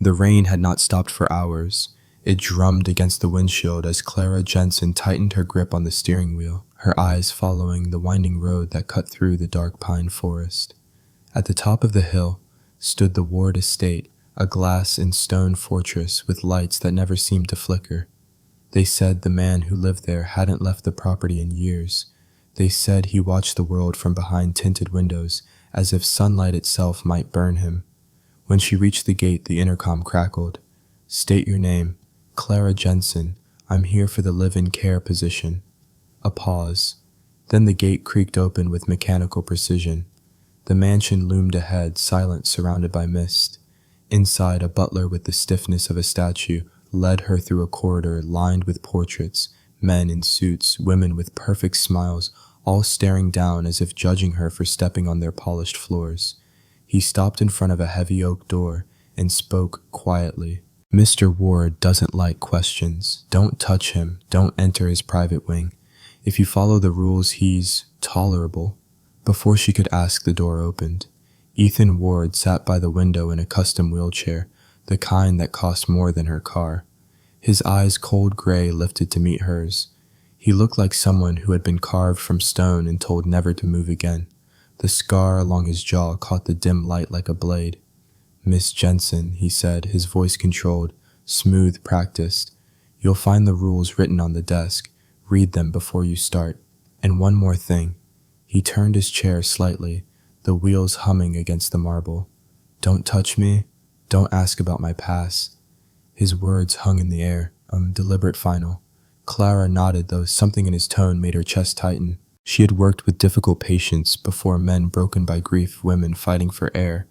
The rain had not stopped for hours. It drummed against the windshield as Clara Jensen tightened her grip on the steering wheel, her eyes following the winding road that cut through the dark pine forest. At the top of the hill stood the Ward estate, a glass and stone fortress with lights that never seemed to flicker. They said the man who lived there hadn't left the property in years. They said he watched the world from behind tinted windows, as if sunlight itself might burn him. When she reached the gate, the intercom crackled. "State your name." "Clara Jensen. I'm here for the live-in care position." A pause. Then the gate creaked open with mechanical precision. The mansion loomed ahead, silent, surrounded by mist. Inside, a butler with the stiffness of a statue led her through a corridor lined with portraits, men in suits, women with perfect smiles, all staring down as if judging her for stepping on their polished floors. He stopped in front of a heavy oak door and spoke quietly. "Mr. Ward doesn't like questions. Don't touch him. Don't enter his private wing. If you follow the rules, he's tolerable." Before she could ask, the door opened. Ethan Ward sat by the window in a custom wheelchair, the kind that cost more than her car. His eyes, cold gray, lifted to meet hers. He looked like someone who had been carved from stone and told never to move again. The scar along his jaw caught the dim light like a blade. "Miss Jensen," he said, his voice controlled, smooth, practiced. "You'll find the rules written on the desk. Read them before you start. And one more thing." He turned his chair slightly, the wheels humming against the marble. "Don't touch me. Don't ask about my past." His words hung in the air, deliberate final. Clara nodded, though something in his tone made her chest tighten. She had worked with difficult patients before, men broken by grief, women fighting for air,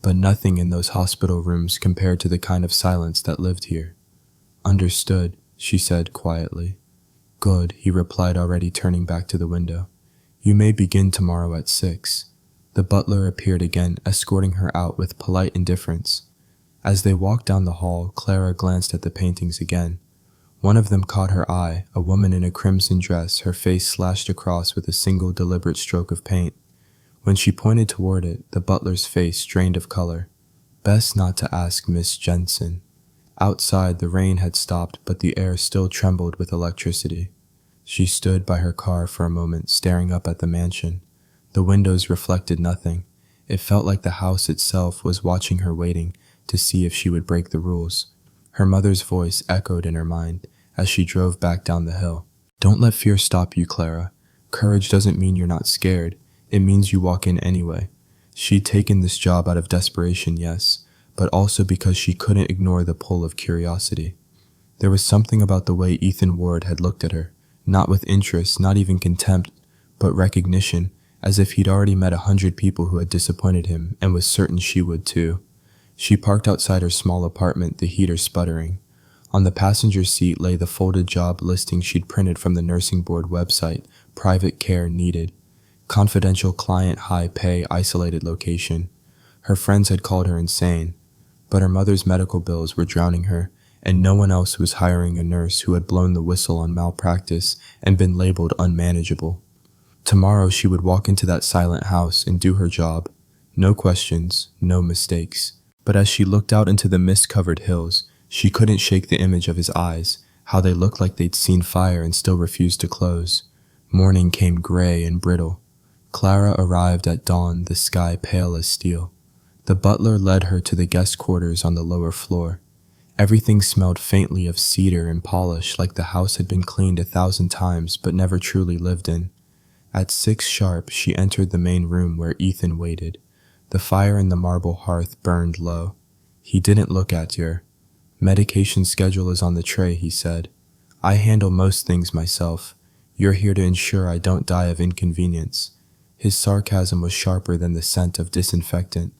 but nothing in those hospital rooms compared to the kind of silence that lived here. "Understood," she said quietly. "Good," he replied, already turning back to the window. "You may begin tomorrow at 6. The butler appeared again, escorting her out with polite indifference. As they walked down the hall, Clara glanced at the paintings again. One of them caught her eye, a woman in a crimson dress, her face slashed across with a single deliberate stroke of paint. When she pointed toward it, the butler's face drained of color. "Best not to ask, Miss Jensen." Outside, the rain had stopped, but the air still trembled with electricity. She stood by her car for a moment, staring up at the mansion. The windows reflected nothing. It felt like the house itself was watching her, waiting to see if she would break the rules. Her mother's voice echoed in her mind as she drove back down the hill. "Don't let fear stop you, Clara. Courage doesn't mean you're not scared. It means you walk in anyway." She'd taken this job out of desperation, yes, but also because she couldn't ignore the pull of curiosity. There was something about the way Ethan Ward had looked at her, not with interest, not even contempt, but recognition, as if he'd already met 100 people who had disappointed him and was certain she would too. She parked outside her small apartment, the heater sputtering. On the passenger seat lay the folded job listing she'd printed from the nursing board website: private care needed. Confidential client, high pay, isolated location. Her friends had called her insane, but her mother's medical bills were drowning her, and no one else was hiring a nurse who had blown the whistle on malpractice and been labeled unmanageable. Tomorrow she would walk into that silent house and do her job. No questions, no mistakes. But as she looked out into the mist-covered hills, she couldn't shake the image of his eyes, how they looked like they'd seen fire and still refused to close. Morning came gray and brittle. Clara arrived at dawn, the sky pale as steel. The butler led her to the guest quarters on the lower floor. Everything smelled faintly of cedar and polish, like the house had been cleaned 1,000 times but never truly lived in. At 6 sharp, she entered the main room where Ethan waited. The fire in the marble hearth burned low. He didn't look at her. "Medication schedule is on the tray," he said. "I handle most things myself. You're here to ensure I don't die of inconvenience." His sarcasm was sharper than the scent of disinfectant.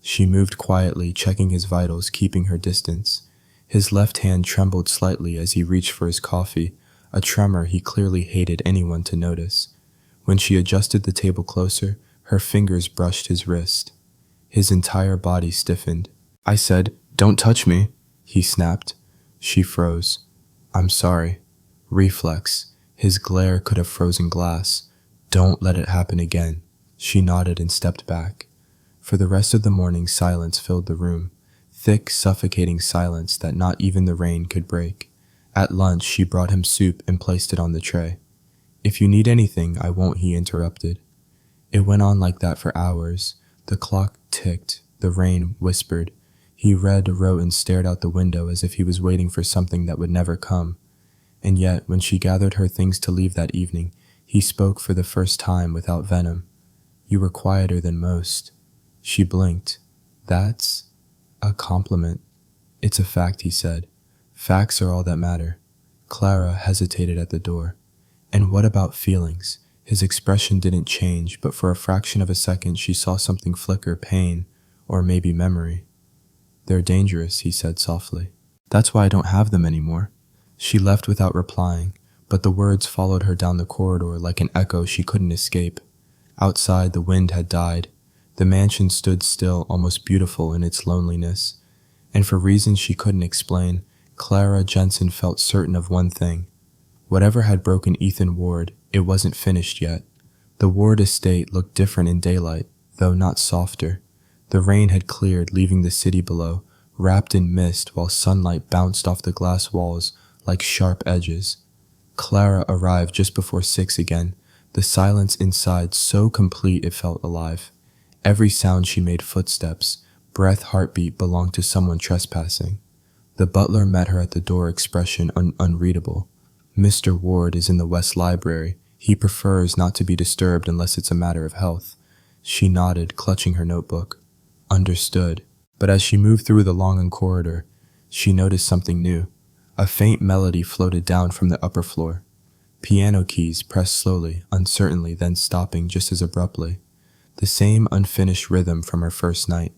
She moved quietly, checking his vitals, keeping her distance. His left hand trembled slightly as he reached for his coffee, a tremor he clearly hated anyone to notice. When she adjusted the table closer, her fingers brushed his wrist. His entire body stiffened. "I said, don't touch me," he snapped. She froze. "I'm sorry." Reflex. His glare could have frozen glass. "Don't let it happen again." She nodded and stepped back. For the rest of the morning, silence filled the room. thick, suffocating silence that not even the rain could break. At lunch, she brought him soup and placed it on the tray. "If you need anything, I won't," he interrupted. It went on like that for hours. The clock ticked, the rain whispered. He read, wrote, and stared out the window as if he was waiting for something that would never come. And yet, when she gathered her things to leave that evening, he spoke for the first time without venom. "You were quieter than most." She blinked. "That's a compliment." "It's a fact," he said. "Facts are all that matter." Clara hesitated at the door. "And what about feelings?" His expression didn't change, but for a fraction of a second she saw something flicker, pain, or maybe memory. "They're dangerous," he said softly. "That's why I don't have them anymore." She left without replying, but the words followed her down the corridor like an echo she couldn't escape. Outside, the wind had died. The mansion stood still, almost beautiful in its loneliness. And for reasons she couldn't explain, Clara Jensen felt certain of one thing. Whatever had broken Ethan Ward, it wasn't finished yet. The Ward estate looked different in daylight, though not softer. The rain had cleared, leaving the city below, wrapped in mist while sunlight bounced off the glass walls like sharp edges. Clara arrived just before 6 again, the silence inside so complete it felt alive. Every sound she made, footsteps, breath, heartbeat, belonged to someone trespassing. The butler met her at the door, expression unreadable. "Mr. Ward is in the West Library. He prefers not to be disturbed unless it's a matter of health." She nodded, clutching her notebook. Understood. But as she moved through the long corridor, she noticed something new. A faint melody floated down from the upper floor. Piano keys pressed slowly, uncertainly, then stopping just as abruptly. The same unfinished rhythm from her first night.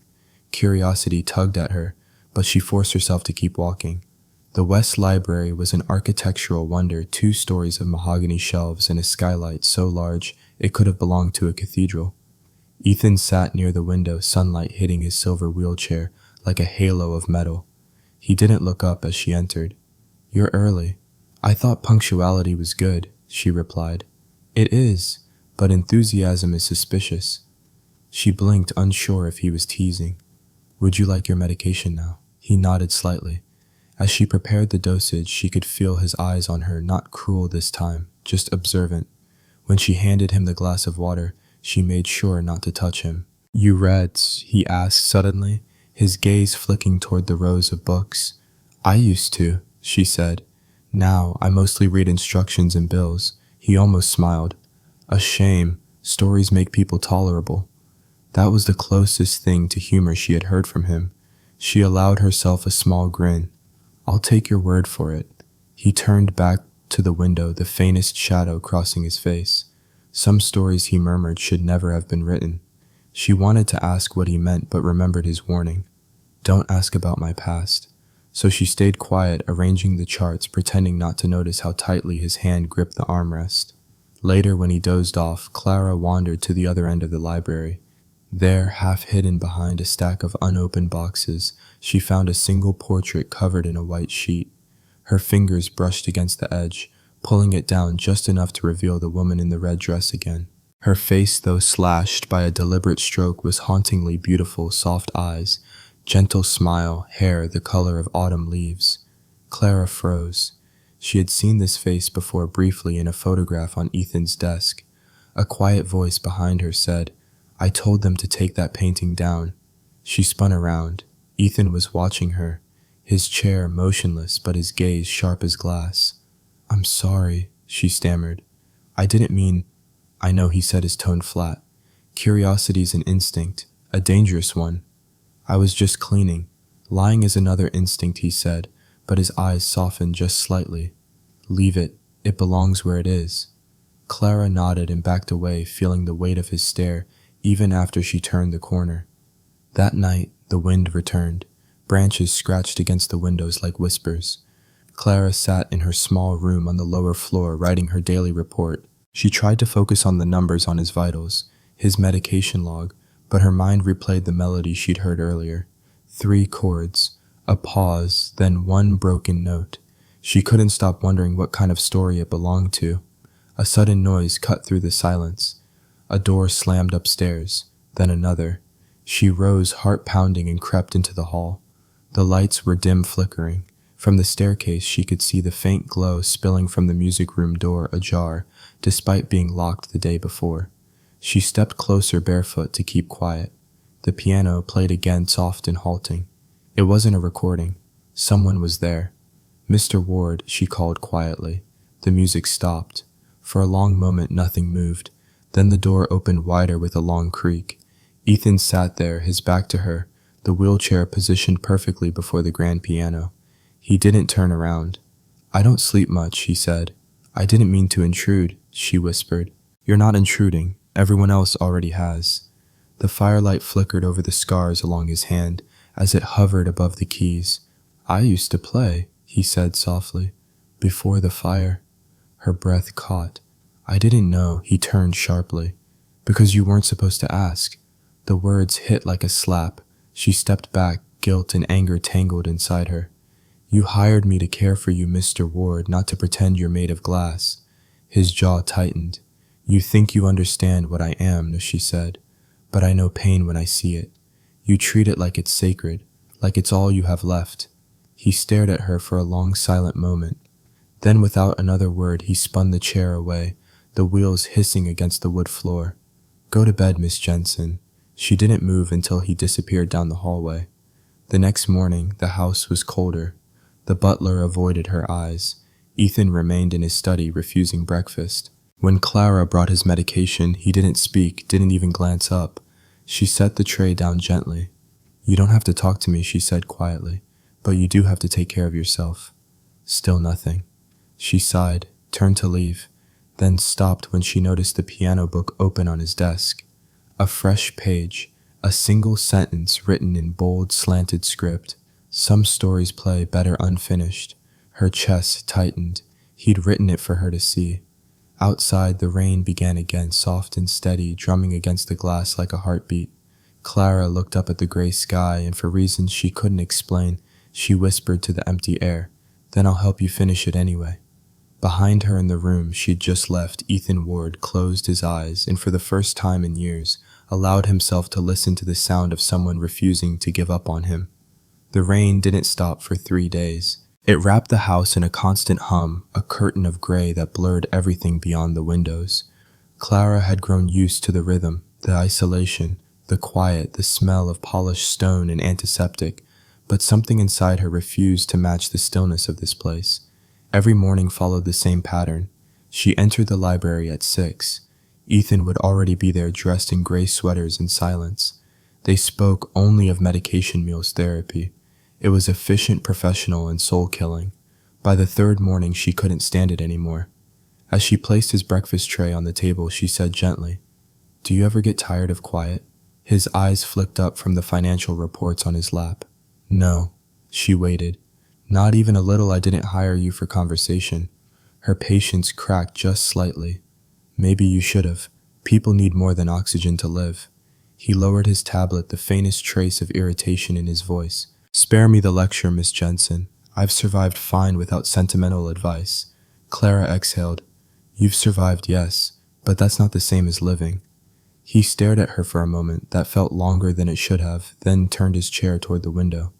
Curiosity tugged at her, but she forced herself to keep walking. The West Library was an architectural wonder, 2 stories of mahogany shelves and a skylight so large it could have belonged to a cathedral. Ethan sat near the window, sunlight hitting his silver wheelchair like a halo of metal. He didn't look up as she entered. "You're early." "I thought punctuality was good," she replied. "It is, but enthusiasm is suspicious." She blinked, unsure if he was teasing. "Would you like your medication now?" He nodded slightly. As she prepared the dosage, she could feel his eyes on her, not cruel this time, just observant. When she handed him the glass of water, she made sure not to touch him. "You read?" he asked suddenly, his gaze flicking toward the rows of books. "I used to," she said. "Now I mostly read instructions and bills." He almost smiled. "A shame. Stories make people tolerable." That was the closest thing to humor she had heard from him. She allowed herself a small grin. "I'll take your word for it." He turned back to the window, the faintest shadow crossing his face. Some stories, he murmured, should never have been written. She wanted to ask what he meant, but remembered his warning. "Don't ask about my past." So she stayed quiet, arranging the charts, pretending not to notice how tightly his hand gripped the armrest. Later, when he dozed off, Clara wandered to the other end of the library. There, half hidden behind a stack of unopened boxes, she found a single portrait covered in a white sheet. Her fingers brushed against the edge, pulling it down just enough to reveal the woman in the red dress again. Her face, though slashed by a deliberate stroke, was hauntingly beautiful, soft eyes, gentle smile, hair the color of autumn leaves. Clara froze. She had seen this face before briefly in a photograph on Ethan's desk. A quiet voice behind her said, "I told them to take that painting down." She spun around. Ethan was watching her, his chair motionless but his gaze sharp as glass. "I'm sorry," she stammered. "I didn't mean—" "I know," he said, his tone flat. "Curiosity's an instinct, a dangerous one. I was just cleaning." "Lying is another instinct," he said, but his eyes softened just slightly. "Leave it. It belongs where it is." Clara nodded and backed away, feeling the weight of his stare, even after she turned the corner. That night, the wind returned. Branches scratched against the windows like whispers. Clara sat in her small room on the lower floor, writing her daily report. She tried to focus on the numbers on his vitals, his medication log, but her mind replayed the melody she'd heard earlier. 3 chords, a pause, then 1 broken note. She couldn't stop wondering what kind of story it belonged to. A sudden noise cut through the silence. A door slammed upstairs, then another. She rose, heart pounding, and crept into the hall. The lights were dim flickering. From the staircase she could see the faint glow spilling from the music room door ajar, despite being locked the day before. She stepped closer barefoot to keep quiet. The piano played again, soft and halting. It wasn't a recording. Someone was there. "Mr. Ward," she called quietly. The music stopped. For a long moment nothing moved. Then the door opened wider with a long creak. Ethan sat there, his back to her, the wheelchair positioned perfectly before the grand piano. He didn't turn around. "I don't sleep much," he said. "I didn't mean to intrude," she whispered. "You're not intruding. Everyone else already has." The firelight flickered over the scars along his hand as it hovered above the keys. "I used to play," he said softly. "Before the fire." Her breath caught. "I didn't know," he turned sharply. "Because you weren't supposed to ask." The words hit like a slap. She stepped back, guilt and anger tangled inside her. "You hired me to care for you, Mr. Ward, not to pretend you're made of glass." His jaw tightened. "You think you understand what I am," she said, "but I know pain when I see it. You treat it like it's sacred, like it's all you have left." He stared at her for a long silent moment. Then without another word he spun the chair away, the wheels hissing against the wood floor. "Go to bed, Miss Jensen." She didn't move until he disappeared down the hallway. The next morning the house was colder. The butler avoided her eyes. Ethan remained in his study, refusing breakfast. When Clara brought his medication, he didn't speak, didn't even glance up. She set the tray down gently. "You don't have to talk to me," she said quietly, "but you do have to take care of yourself." Still nothing. She sighed, turned to leave, then stopped when she noticed the piano book open on his desk. A fresh page, a single sentence written in bold, slanted script. "Some stories play better unfinished." Her chest tightened. He'd written it for her to see. Outside, the rain began again, soft and steady, drumming against the glass like a heartbeat. Clara looked up at the gray sky, and for reasons she couldn't explain, she whispered to the empty air, "Then I'll help you finish it anyway." Behind her in the room she'd just left, Ethan Ward closed his eyes and for the first time in years allowed himself to listen to the sound of someone refusing to give up on him. The rain didn't stop for 3 days. It wrapped the house in a constant hum, a curtain of gray that blurred everything beyond the windows. Clara had grown used to the rhythm, the isolation, the quiet, the smell of polished stone and antiseptic, but something inside her refused to match the stillness of this place. Every morning followed the same pattern. She entered the library at 6. Ethan would already be there dressed in gray sweaters in silence. They spoke only of medication meals therapy. It was efficient, professional, and soul-killing. By the 3rd morning, she couldn't stand it anymore. As she placed his breakfast tray on the table, she said gently, "Do you ever get tired of quiet?" His eyes flicked up from the financial reports on his lap. "No." She waited. "Not even a little. I didn't hire you for conversation." Her patience cracked just slightly. "Maybe you should have. People need more than oxygen to live." He lowered his tablet, the faintest trace of irritation in his voice. "Spare me the lecture, Miss Jensen. I've survived fine without sentimental advice." Clara exhaled. "You've survived, yes, but that's not the same as living." He stared at her for a moment that felt longer than it should have, then turned his chair toward the window.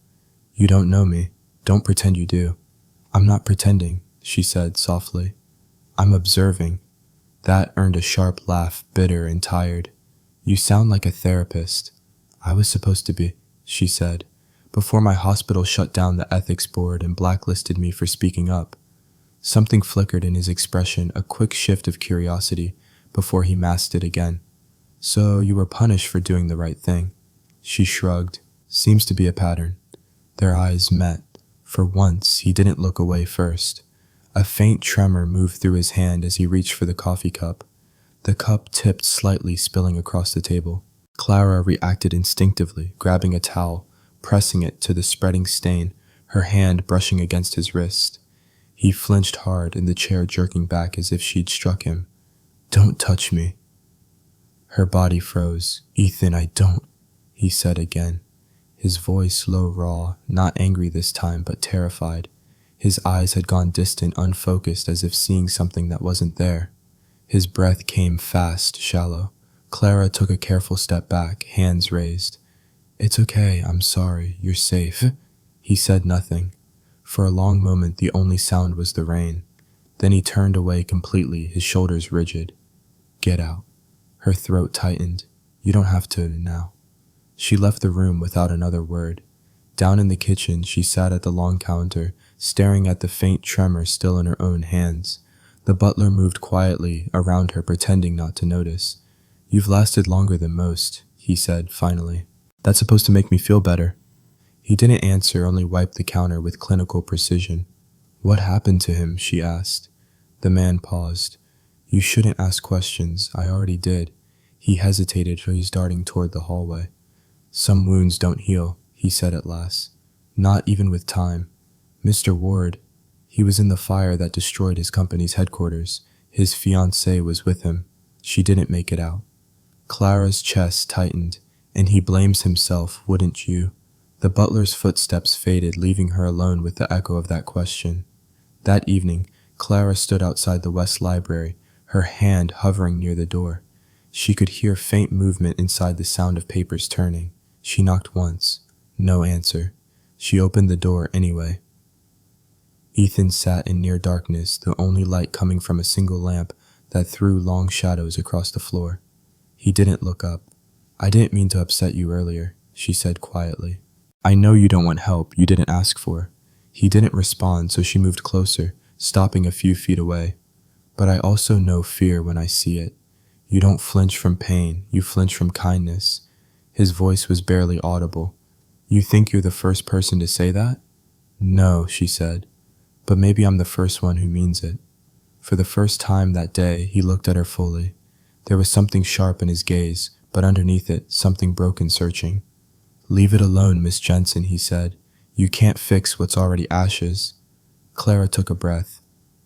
"You don't know me. Don't pretend you do." "I'm not pretending," she said softly. "I'm observing." That earned a sharp laugh, bitter and tired. "You sound like a therapist." "I was supposed to be," she said, "before my hospital shut down the ethics board and blacklisted me for speaking up." Something flickered in his expression, a quick shift of curiosity, before he masked it again. "So you were punished for doing the right thing." She shrugged. "Seems to be a pattern." Their eyes met. For once, he didn't look away first. A faint tremor moved through his hand as he reached for the coffee cup. The cup tipped slightly, spilling across the table. Clara reacted instinctively, grabbing a towel, pressing it to the spreading stain, her hand brushing against his wrist. He flinched hard, in the chair jerking back as if she'd struck him. "Don't touch me." Her body froze. "Ethan, I don't," he said again. His voice low, raw, not angry this time, but terrified. His eyes had gone distant, unfocused, as if seeing something that wasn't there. His breath came fast, shallow. Clara took a careful step back, hands raised. "It's okay, I'm sorry, you're safe." He said nothing. For a long moment, the only sound was the rain. Then he turned away completely, his shoulders rigid. Get out. Her throat tightened. You don't have to now. She left the room without another word. Down in the kitchen, she sat at the long counter, staring at the faint tremor still in her own hands. The butler moved quietly around her, pretending not to notice. You've lasted longer than most, he said, finally. That's supposed to make me feel better. He didn't answer, only wiped the counter with clinical precision. What happened to him? She asked. The man paused. You shouldn't ask questions. I already did. He hesitated, so he's darting toward the hallway. Some wounds don't heal, he said at last. Not even with time. Mr. Ward, he was in the fire that destroyed his company's headquarters. His fiancée was with him. She didn't make it out. Clara's chest tightened. And he blames himself, wouldn't you? The butler's footsteps faded, leaving her alone with the echo of that question. That evening, Clara stood outside the West Library, her hand hovering near the door. She could hear faint movement inside, the sound of papers turning. She knocked once. No answer. She opened the door anyway. Ethan sat in near darkness, the only light coming from a single lamp that threw long shadows across the floor. He didn't look up. I didn't mean to upset you earlier, she said quietly. I know you don't want help you didn't ask for. He didn't respond, so she moved closer, stopping a few feet away. But I also know fear when I see it. You don't flinch from pain, you flinch from kindness. His voice was barely audible. You think you're the first person to say that? No, she said. But maybe I'm the first one who means it. For the first time that day, he looked at her fully. There was something sharp in his gaze, but underneath it, something broken searching. Leave it alone, Miss Jensen, he said. You can't fix what's already ashes. Clara took a breath.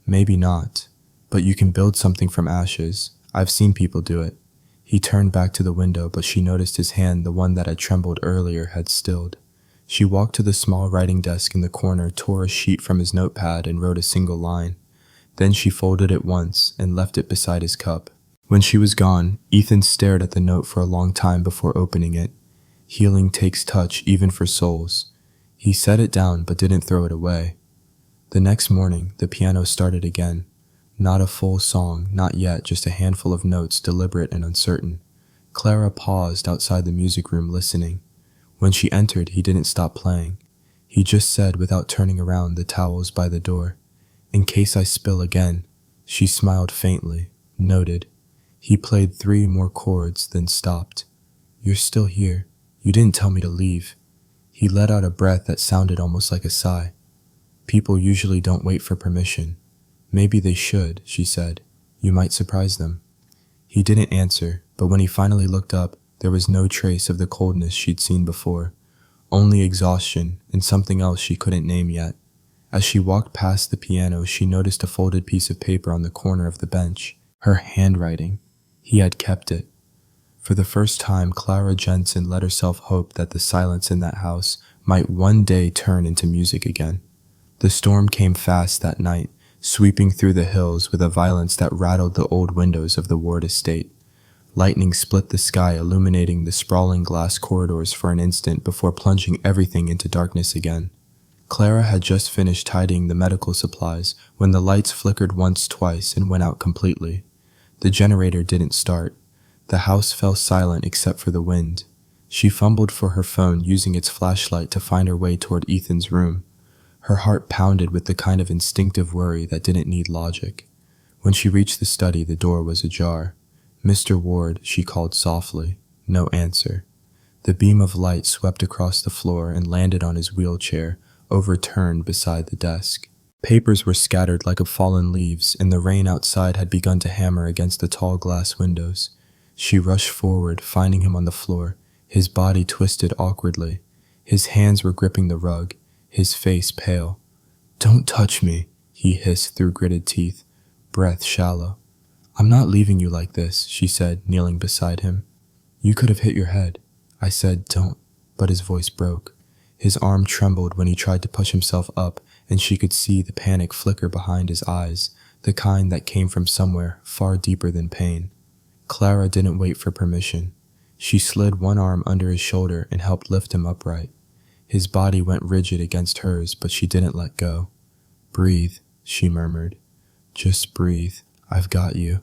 Maybe not, but you can build something from ashes. I've seen people do it. He turned back to the window, but she noticed his hand, the one that had trembled earlier, had stilled. She walked to the small writing desk in the corner, tore a sheet from his notepad, and wrote a single line. Then she folded it once and left it beside his cup. When she was gone, Ethan stared at the note for a long time before opening it. Healing takes touch, even for souls. He set it down but didn't throw it away. The next morning, the piano started again. Not a full song, not yet, just a handful of notes, deliberate and uncertain. Clara paused outside the music room, listening. When she entered, he didn't stop playing. He just said, without turning around, the towels by the door. In case I spill again. She smiled faintly. Noted. He played 3 more chords, then stopped. You're still here. You didn't tell me to leave. He let out a breath that sounded almost like a sigh. People usually don't wait for permission. Maybe they should, she said. You might surprise them. He didn't answer, but when he finally looked up, there was no trace of the coldness she'd seen before. Only exhaustion and something else she couldn't name yet. As she walked past the piano, she noticed a folded piece of paper on the corner of the bench. Her handwriting. He had kept it. For the first time, Clara Jensen let herself hope that the silence in that house might one day turn into music again. The storm came fast that night, sweeping through the hills with a violence that rattled the old windows of the Ward estate. Lightning split the sky, illuminating the sprawling glass corridors for an instant before plunging everything into darkness again. Clara had just finished tidying the medical supplies when the lights flickered once, twice, and went out completely. The generator didn't start. The house fell silent except for the wind. She fumbled for her phone, using its flashlight to find her way toward Ethan's room. Her heart pounded with the kind of instinctive worry that didn't need logic. When she reached the study, the door was ajar. Mr. Ward, she called softly. No answer. The beam of light swept across the floor and landed on his wheelchair, overturned beside the desk. Papers were scattered like fallen leaves, and the rain outside had begun to hammer against the tall glass windows. She rushed forward, finding him on the floor, his body twisted awkwardly. His hands were gripping the rug, his face pale. Don't touch me, he hissed through gritted teeth, breath shallow. I'm not leaving you like this, she said, kneeling beside him. You could have hit your head. I said, don't, but his voice broke. His arm trembled when he tried to push himself up, and she could see the panic flicker behind his eyes, the kind that came from somewhere far deeper than pain. Clara didn't wait for permission. She slid one arm under his shoulder and helped lift him upright. His body went rigid against hers, but she didn't let go. "Breathe," she murmured. "Just breathe. I've got you."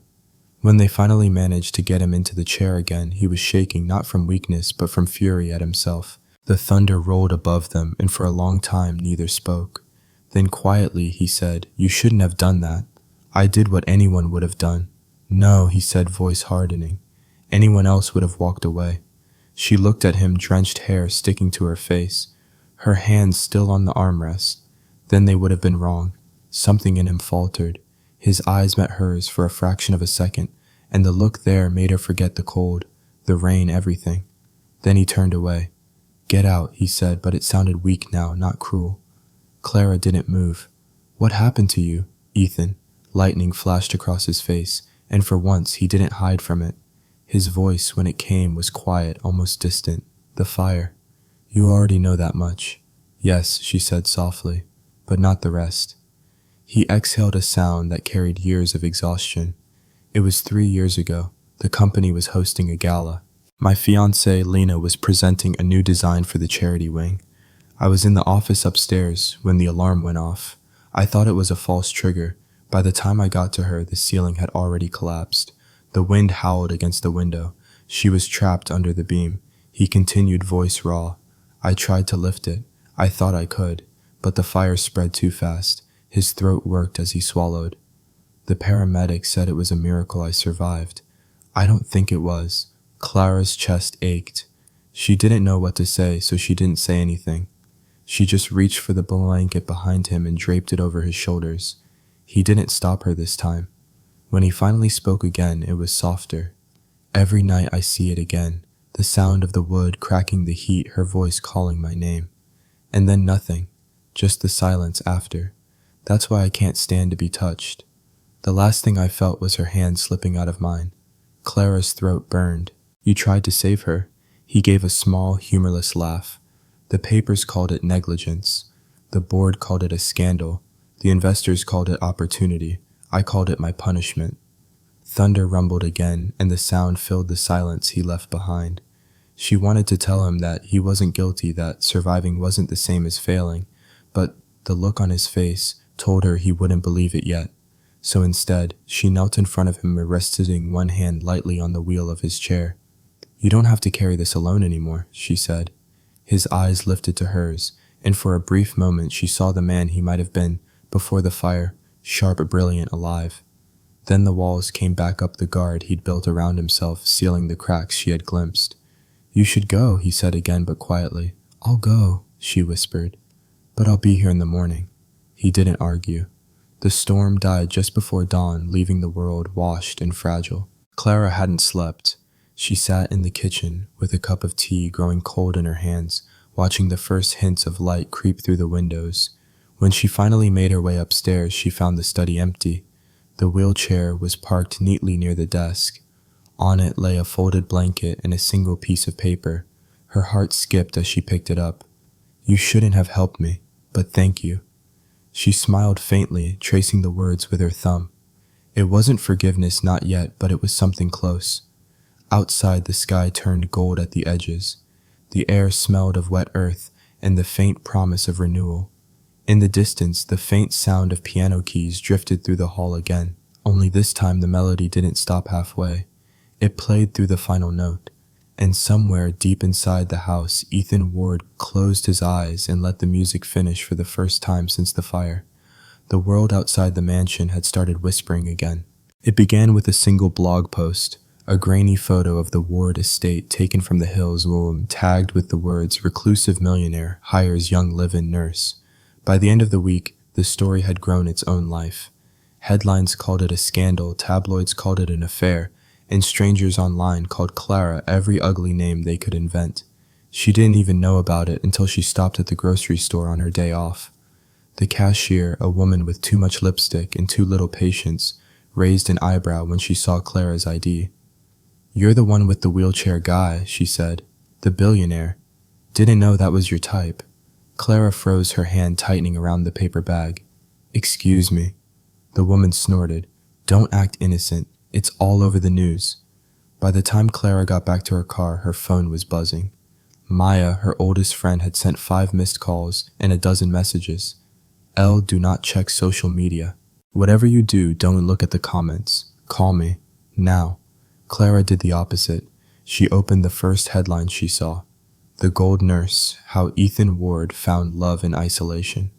When they finally managed to get him into the chair again, he was shaking not from weakness but from fury at himself. The thunder rolled above them, and for a long time neither spoke. Then quietly he said, "You shouldn't have done that. I did what anyone would have done." "No," he said, voice hardening. "Anyone else would have walked away." She looked at him, drenched hair sticking to her face, her hands still on the armrest. Then they would have been wrong. Something in him faltered. His eyes met hers for a fraction of a second, and the look there made her forget the cold, the rain, everything. Then he turned away. "Get out," he said, but it sounded weak now, not cruel. Clara didn't move. "What happened to you, Ethan?" Lightning flashed across his face, and for once he didn't hide from it. His voice, when it came, was quiet, almost distant. "The fire. You already know that much." "Yes," she said softly, "but not the rest." He exhaled a sound that carried years of exhaustion. It was 3 years ago. The company was hosting a gala. My fiancée, Lena, was presenting a new design for the charity wing. I was in the office upstairs when the alarm went off. I thought it was a false trigger. By the time I got to her, the ceiling had already collapsed. The wind howled against the window. She was trapped under the beam. He continued, voice raw. I tried to lift it. I thought I could, but the fire spread too fast. His throat worked as he swallowed. "The paramedics said it was a miracle I survived." "I don't think it was." Clara's chest ached. She didn't know what to say, so she didn't say anything. She just reached for the blanket behind him and draped it over his shoulders. He didn't stop her this time. When he finally spoke again, it was softer. "Every night I see it again, the sound of the wood cracking the heat, her voice calling my name. And then nothing, just the silence after. That's why I can't stand to be touched." The last thing I felt was her hand slipping out of mine. Clara's throat burned. "You tried to save her." He gave a small, humorless laugh. "The papers called it negligence. The board called it a scandal. The investors called it opportunity. I called it my punishment." Thunder rumbled again, and the sound filled the silence he left behind. She wanted to tell him that he wasn't guilty, that surviving wasn't the same as failing, but the look on his face told her he wouldn't believe it yet. So instead, she knelt in front of him, resting one hand lightly on the wheel of his chair. "You don't have to carry this alone anymore," she said. His eyes lifted to hers, and for a brief moment she saw the man he might have been before the fire, sharp, brilliant, alive. Then the walls came back up, the guard he'd built around himself, sealing the cracks she had glimpsed. "You should go," he said again, but quietly. "I'll go," she whispered. "But I'll be here in the morning." He didn't argue. The storm died just before dawn, leaving the world washed and fragile. Clara hadn't slept. She sat in the kitchen with a cup of tea growing cold in her hands, watching the first hints of light creep through the windows. When she finally made her way upstairs, she found the study empty. The wheelchair was parked neatly near the desk. On it lay a folded blanket and a single piece of paper. Her heart skipped as she picked it up. "You shouldn't have helped me, but thank you." She smiled faintly, tracing the words with her thumb. It wasn't forgiveness, not yet, but it was something close. Outside, the sky turned gold at the edges. The air smelled of wet earth and the faint promise of renewal. In the distance, the faint sound of piano keys drifted through the hall again, only this time the melody didn't stop halfway. It played through the final note, and somewhere deep inside the house, Ethan Ward closed his eyes and let the music finish for the first time since the fire. The world outside the mansion had started whispering again. It began with a single blog post, a grainy photo of the Ward estate taken from the hills, tagged with the words, "Reclusive millionaire hires young live-in nurse." By the end of the week, the story had grown its own life. Headlines called it a scandal, tabloids called it an affair, and strangers online called Clara every ugly name they could invent. She didn't even know about it until she stopped at the grocery store on her day off. The cashier, a woman with too much lipstick and too little patience, raised an eyebrow when she saw Clara's ID. "You're the one with the wheelchair guy," she said. "The billionaire. Didn't know that was your type." Clara froze, her hand tightening around the paper bag. "Excuse me." The woman snorted. "Don't act innocent. It's all over the news." By the time Clara got back to her car, her phone was buzzing. Maya, her oldest friend, had sent 5 missed calls and a dozen messages. L, do not check social media. Whatever you do, don't look at the comments. Call me. Now. Clara did the opposite. She opened the first headline she saw. The Gold Nurse, How Ethan Ward Found Love in Isolation.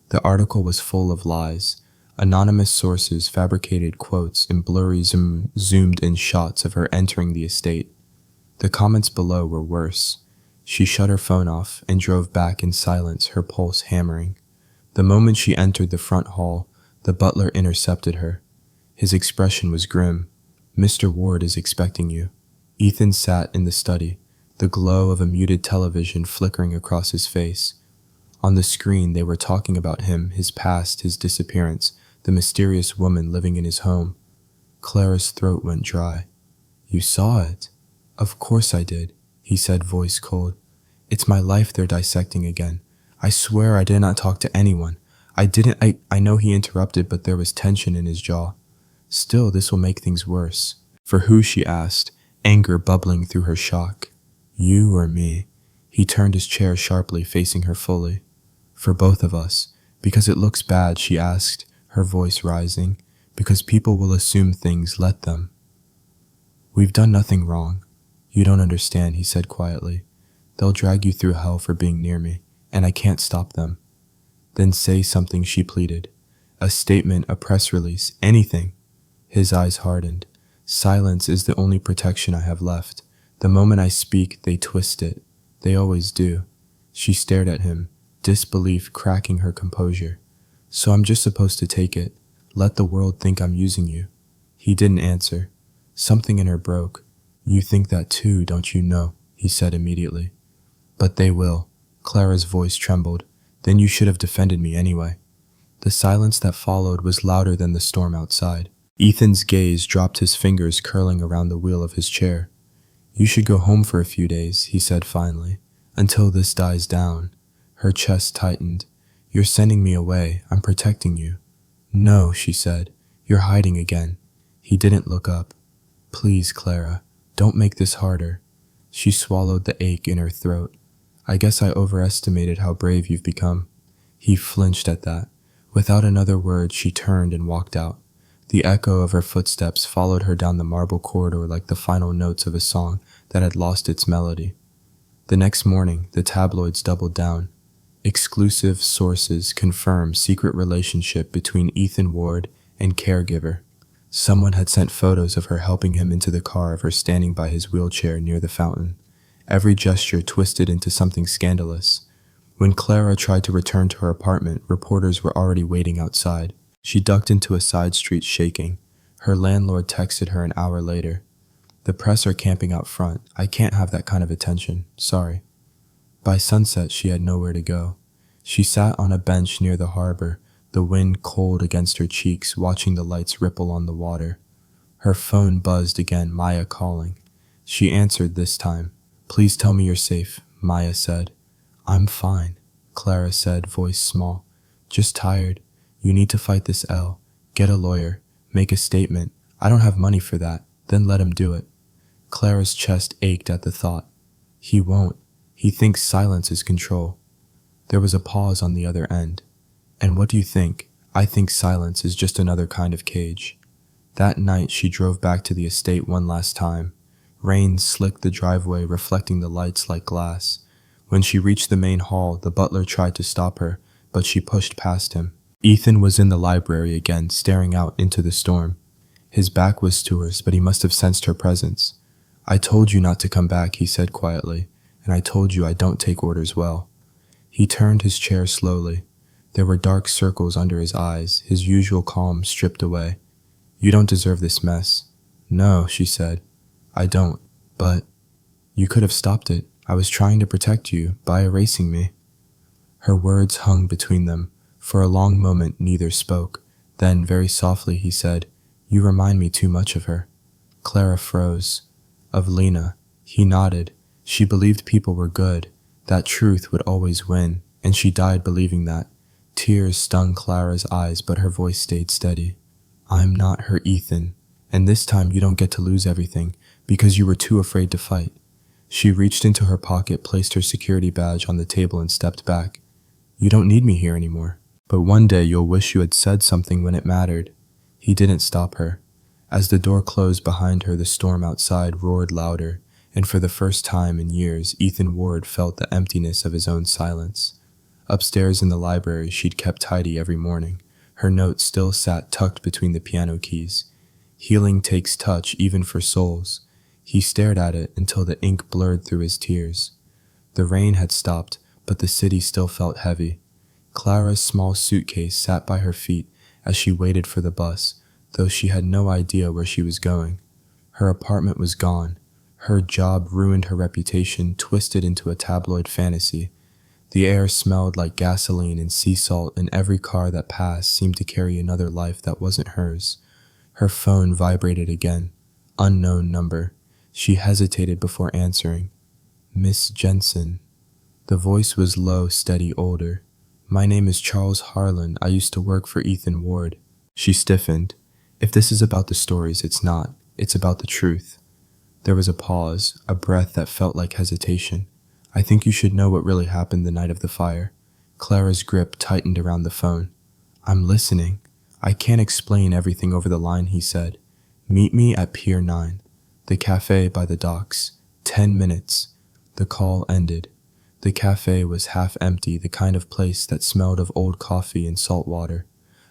The article was full of lies. Anonymous sources fabricated quotes and blurry zoomed-in shots of her entering the estate. The comments below were worse. She shut her phone off and drove back in silence, her pulse hammering. The moment she entered the front hall, the butler intercepted her. His expression was grim. Mr. Ward is expecting you. Ethan sat in the study, the glow of a muted television flickering across his face. On the screen, they were talking about him, his past, his disappearance, the mysterious woman living in his home. Clara's throat went dry. You saw it? Of course I did, he said, voice cold. It's my life they're dissecting again. I swear I did not talk to anyone. I know he interrupted, but there was tension in his jaw. Still, this will make things worse. For who, she asked, anger bubbling through her shock. You or me? He turned his chair sharply, facing her fully. For both of us. Because it looks bad, she asked, her voice rising. Because people will assume things, let them. We've done nothing wrong. You don't understand, he said quietly. They'll drag you through hell for being near me, and I can't stop them. Then say something, she pleaded. A statement, a press release, anything. His eyes hardened. Silence is the only protection I have left. The moment I speak, they twist it. They always do. She stared at him, disbelief cracking her composure. So I'm just supposed to take it. Let the world think I'm using you. He didn't answer. Something in her broke. You think that too, don't you know? He said immediately. But they will. Clara's voice trembled. Then you should have defended me anyway. The silence that followed was louder than the storm outside. Ethan's gaze dropped, his fingers curling around the wheel of his chair. You should go home for a few days, he said finally, until this dies down. Her chest tightened. You're sending me away. I'm protecting you. No, she said. You're hiding again. He didn't look up. Please, Clara, don't make this harder. She swallowed the ache in her throat. I guess I overestimated how brave you've become. He flinched at that. Without another word, she turned and walked out. The echo of her footsteps followed her down the marble corridor like the final notes of a song that had lost its melody. The next morning, the tabloids doubled down. Exclusive sources confirm secret relationship between Ethan Ward and caregiver. Someone had sent photos of her helping him into the car, of her standing by his wheelchair near the fountain. Every gesture twisted into something scandalous. When Clara tried to return to her apartment, reporters were already waiting outside. She ducked into a side street shaking. Her landlord texted her an hour later. The press are camping out front. I can't have that kind of attention. Sorry. By sunset, she had nowhere to go. She sat on a bench near the harbor, the wind cold against her cheeks, watching the lights ripple on the water. Her phone buzzed again, Maya calling. She answered this time. Please tell me you're safe, Maya said. I'm fine, Clara said, voice small. Just tired. You need to fight this L. Get a lawyer. Make a statement. I don't have money for that. Then let him do it. Clara's chest ached at the thought. He won't. He thinks silence is control. There was a pause on the other end. And what do you think? I think silence is just another kind of cage. That night she drove back to the estate one last time. Rain slicked the driveway, reflecting the lights like glass. When she reached the main hall, the butler tried to stop her, but she pushed past him. Ethan was in the library again, staring out into the storm. His back was to hers, but he must have sensed her presence. I told you not to come back, he said quietly, and I told you I don't take orders well. He turned his chair slowly. There were dark circles under his eyes, his usual calm stripped away. You don't deserve this mess. No, she said. I don't, but you could have stopped it. I was trying to protect you by erasing me. Her words hung between them. For a long moment, neither spoke. Then, very softly, he said, You remind me too much of her. Clara froze. Of Lena. He nodded. She believed people were good, that truth would always win, and she died believing that. Tears stung Clara's eyes, but her voice stayed steady. I'm not her Ethan, and this time you don't get to lose everything, because you were too afraid to fight. She reached into her pocket, placed her security badge on the table, and stepped back. You don't need me here anymore. But one day you'll wish you had said something when it mattered. He didn't stop her. As the door closed behind her, the storm outside roared louder, and for the first time in years, Ethan Ward felt the emptiness of his own silence. Upstairs in the library she'd kept tidy every morning, her note still sat tucked between the piano keys. Healing takes touch even for souls. He stared at it until the ink blurred through his tears. The rain had stopped, but the city still felt heavy. Clara's small suitcase sat by her feet as she waited for the bus, though she had no idea where she was going. Her apartment was gone. Her job ruined her reputation, twisted into a tabloid fantasy. The air smelled like gasoline and sea salt, and every car that passed seemed to carry another life that wasn't hers. Her phone vibrated again. Unknown number. She hesitated before answering. Miss Jensen. The voice was low, steady, older. My name is Charles Harlan. I used to work for Ethan Ward. She stiffened. If this is about the stories, it's not. It's about the truth. There was a pause, a breath that felt like hesitation. I think you should know what really happened the night of the fire. Clara's grip tightened around the phone. I'm listening. I can't explain everything over the line, he said. Meet me at Pier 9, the cafe by the docks. 10 minutes. The call ended. The cafe was half empty, the kind of place that smelled of old coffee and salt water.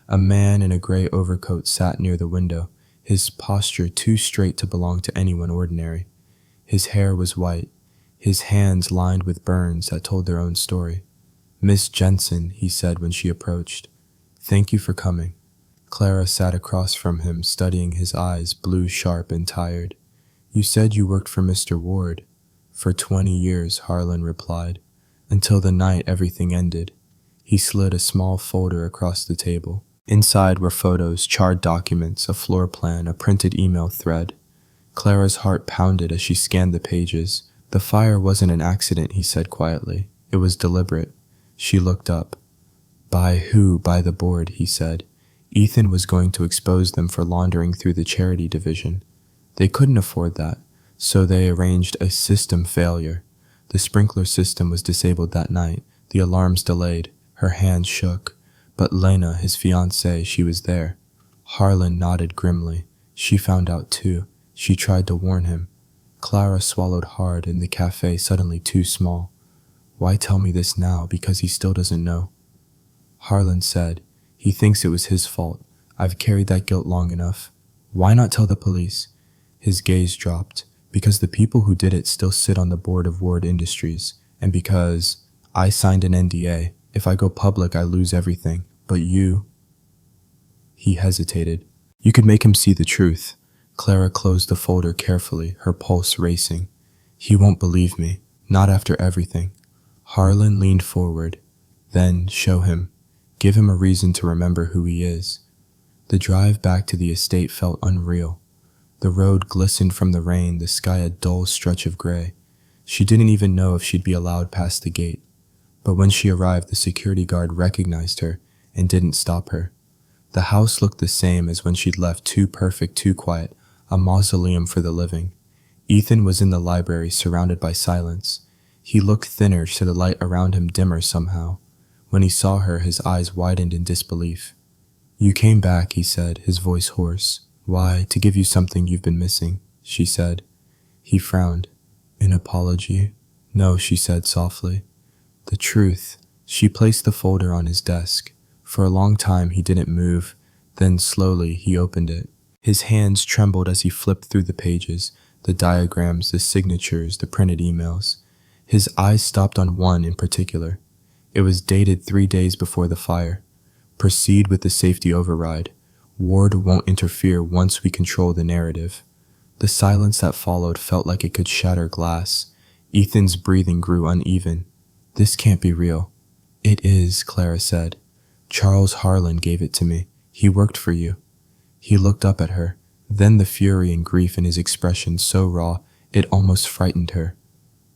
A man in a gray overcoat sat near the window, his posture too straight to belong to anyone ordinary. His hair was white, his hands lined with burns that told their own story. Miss Jensen, he said when she approached. Thank you for coming. Clara sat across from him, studying his eyes, blue, sharp, and tired. You said you worked for Mr. Ward. For 20 years, Harlan replied, until the night everything ended. He slid a small folder across the table. Inside were photos, charred documents, a floor plan, a printed email thread. Clara's heart pounded as she scanned the pages. The fire wasn't an accident, he said quietly. It was deliberate. She looked up. By who? By the board, he said. Ethan was going to expose them for laundering through the charity division. They couldn't afford that, so they arranged a system failure. The sprinkler system was disabled that night, the alarms delayed. Her hands shook. But Lena, his fiancée, she was there. Harlan nodded grimly. She found out too. She tried to warn him. Clara swallowed hard, and the cafe suddenly too small. Why tell me this now? Because he still doesn't know. Harlan said, he thinks it was his fault. I've carried that guilt long enough. Why not tell the police? His gaze dropped. Because the people who did it still sit on the board of Ward Industries, and because I signed an NDA. If I go public, I lose everything. But you... He hesitated. You could make him see the truth. Clara closed the folder carefully, her pulse racing. He won't believe me. Not after everything. Harlan leaned forward. Then, show him. Give him a reason to remember who he is. The drive back to the estate felt unreal. The road glistened from the rain, the sky a dull stretch of gray. She didn't even know if she'd be allowed past the gate. But when she arrived, the security guard recognized her and didn't stop her. The house looked the same as when she'd left, too perfect, too quiet, a mausoleum for the living. Ethan was in the library, surrounded by silence. He looked thinner, so the light around him dimmer somehow. When he saw her, his eyes widened in disbelief. You came back, he said, his voice hoarse. Why, to give you something you've been missing, she said. He frowned. An apology? No, she said softly. The truth. She placed the folder on his desk. For a long time he didn't move. Then slowly he opened it. His hands trembled as he flipped through the pages, the diagrams, the signatures, the printed emails. His eyes stopped on one in particular. It was dated 3 days before the fire. Proceed with the safety override. Ward won't interfere once we control the narrative. The silence that followed felt like it could shatter glass. Ethan's breathing grew uneven. This can't be real. It is, Clara said. Charles Harlan gave it to me. He worked for you. He looked up at her. Then the fury and grief in his expression so raw, it almost frightened her.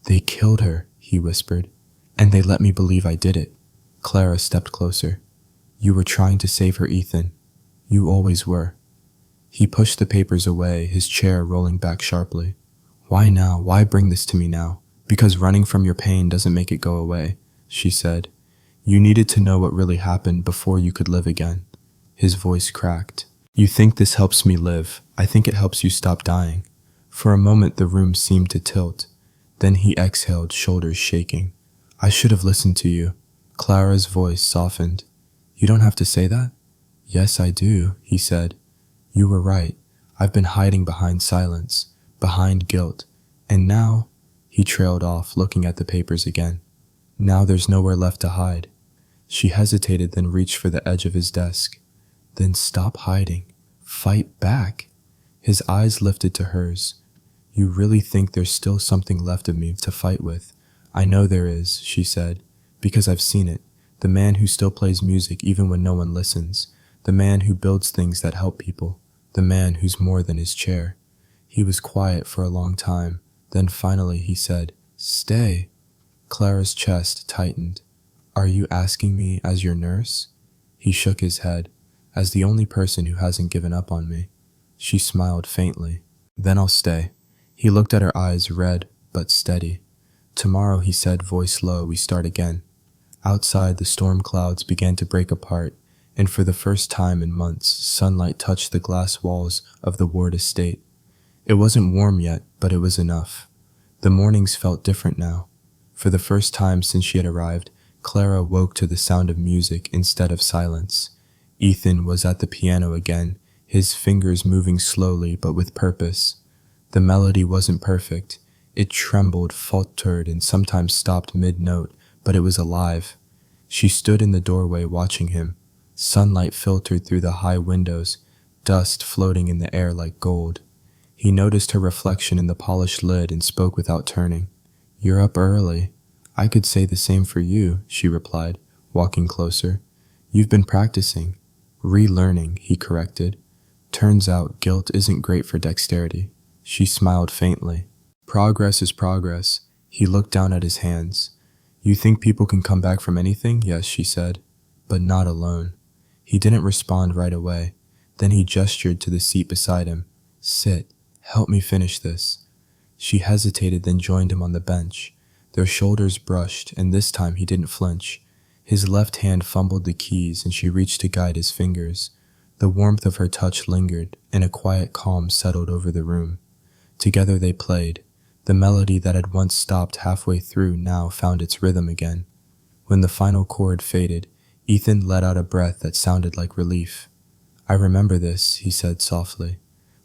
They killed her, he whispered. And they let me believe I did it. Clara stepped closer. You were trying to save her, Ethan. You always were. He pushed the papers away, his chair rolling back sharply. Why now? Why bring this to me now? Because running from your pain doesn't make it go away, she said. You needed to know what really happened before you could live again. His voice cracked. You think this helps me live. I think it helps you stop dying. For a moment the room seemed to tilt. Then he exhaled, shoulders shaking. I should have listened to you. Clara's voice softened. You don't have to say that? Yes, I do, he said. You were right. I've been hiding behind silence, behind guilt. And now, he trailed off, looking at the papers again. Now there's nowhere left to hide. She hesitated, then reached for the edge of his desk. Then stop hiding. Fight back. His eyes lifted to hers. You really think there's still something left of me to fight with? I know there is, she said, because I've seen it. The man who still plays music even when no one listens. The man who builds things that help people. The man who's more than his chair. He was quiet for a long time. Then finally he said, Stay. Clara's chest tightened. Are you asking me as your nurse? He shook his head. As the only person who hasn't given up on me. She smiled faintly. Then I'll stay. He looked at her eyes, red but steady. Tomorrow, he said, voice low, we start again. Outside, the storm clouds began to break apart, and for the first time in months, sunlight touched the glass walls of the ward estate. It wasn't warm yet, but it was enough. The mornings felt different now. For the first time since she had arrived, Clara woke to the sound of music instead of silence. Ethan was at the piano again, his fingers moving slowly but with purpose. The melody wasn't perfect. It trembled, faltered, and sometimes stopped mid-note, but it was alive. She stood in the doorway watching him. Sunlight filtered through the high windows, dust floating in the air like gold. He noticed her reflection in the polished lid and spoke without turning. You're up early. I could say the same for you, she replied, walking closer. You've been practicing. Relearning, he corrected. Turns out guilt isn't great for dexterity. She smiled faintly. Progress is progress. He looked down at his hands. You think people can come back from anything? Yes, she said. But not alone. He didn't respond right away. Then he gestured to the seat beside him. Sit. Help me finish this. She hesitated, then joined him on the bench. Their shoulders brushed, and this time he didn't flinch. His left hand fumbled the keys, and she reached to guide his fingers. The warmth of her touch lingered, and a quiet calm settled over the room. Together they played. The melody that had once stopped halfway through now found its rhythm again. When the final chord faded, Ethan let out a breath that sounded like relief. I remember this, he said softly.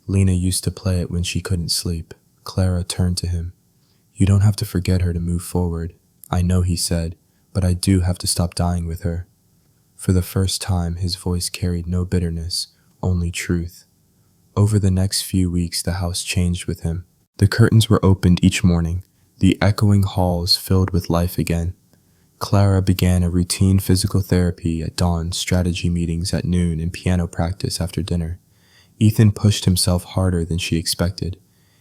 Lena used to play it when she couldn't sleep. Clara turned to him. You don't have to forget her to move forward. I know, he said, but I do have to stop dying with her. For the first time, his voice carried no bitterness, only truth. Over the next few weeks, the house changed with him. The curtains were opened each morning, the echoing halls filled with life again. Clara began a routine physical therapy at dawn, strategy meetings at noon, and piano practice after dinner. Ethan pushed himself harder than she expected.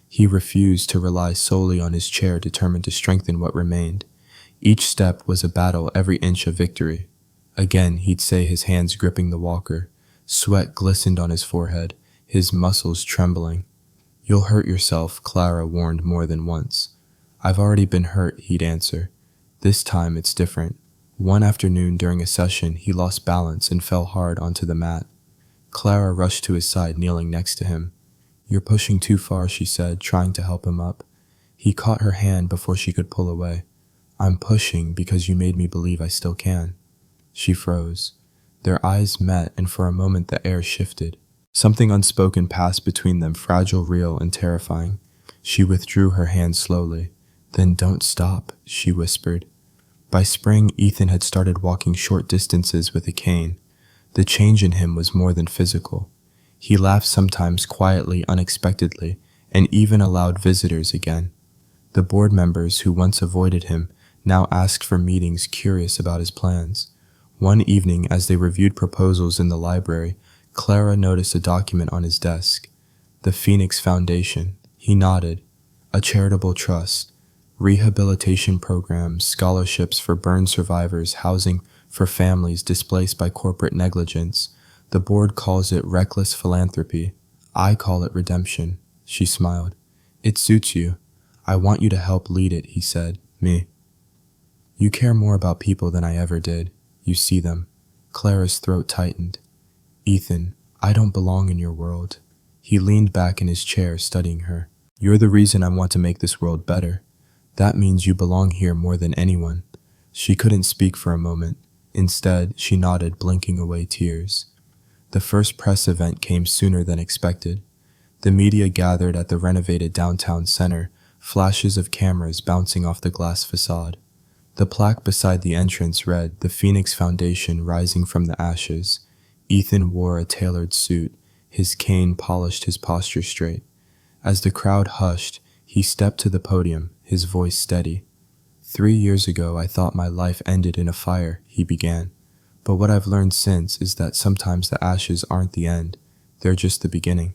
He refused to rely solely on his chair, determined to strengthen what remained. Each step was a battle, every inch a victory. Again, he'd say, his hands gripping the walker. Sweat glistened on his forehead, his muscles trembling. You'll hurt yourself, Clara warned more than once. I've already been hurt, he'd answer. This time it's different. One afternoon during a session, he lost balance and fell hard onto the mat. Clara rushed to his side, kneeling next to him. You're pushing too far, she said, trying to help him up. He caught her hand before she could pull away. I'm pushing because you made me believe I still can. She froze. Their eyes met, and for a moment the air shifted. Something unspoken passed between them, fragile, real, and terrifying. She withdrew her hand slowly. Then don't stop, she whispered. By spring, Ethan had started walking short distances with a cane. The change in him was more than physical. He laughed sometimes quietly, unexpectedly, and even allowed visitors again. The board members who once avoided him now asked for meetings, curious about his plans. One evening, as they reviewed proposals in the library, Clara noticed a document on his desk. The Phoenix Foundation. He nodded. A charitable trust. Rehabilitation programs, scholarships for burn survivors, housing for families displaced by corporate negligence. The board calls it reckless philanthropy. I call it redemption. She smiled. It suits you. I want you to help lead it, he said. Me. You care more about people than I ever did. You see them. Clara's throat tightened. Ethan, I don't belong in your world. He leaned back in his chair, studying her. You're the reason I want to make this world better. That means you belong here more than anyone. She couldn't speak for a moment. Instead, she nodded, blinking away tears. The first press event came sooner than expected. The media gathered at the renovated downtown center, flashes of cameras bouncing off the glass facade. The plaque beside the entrance read, "The Phoenix Foundation Rising from the Ashes." Ethan wore a tailored suit. His cane polished his posture straight. As the crowd hushed, he stepped to the podium, his voice steady. 3 years ago, I thought my life ended in a fire, he began. But what I've learned since is that sometimes the ashes aren't the end. They're just the beginning.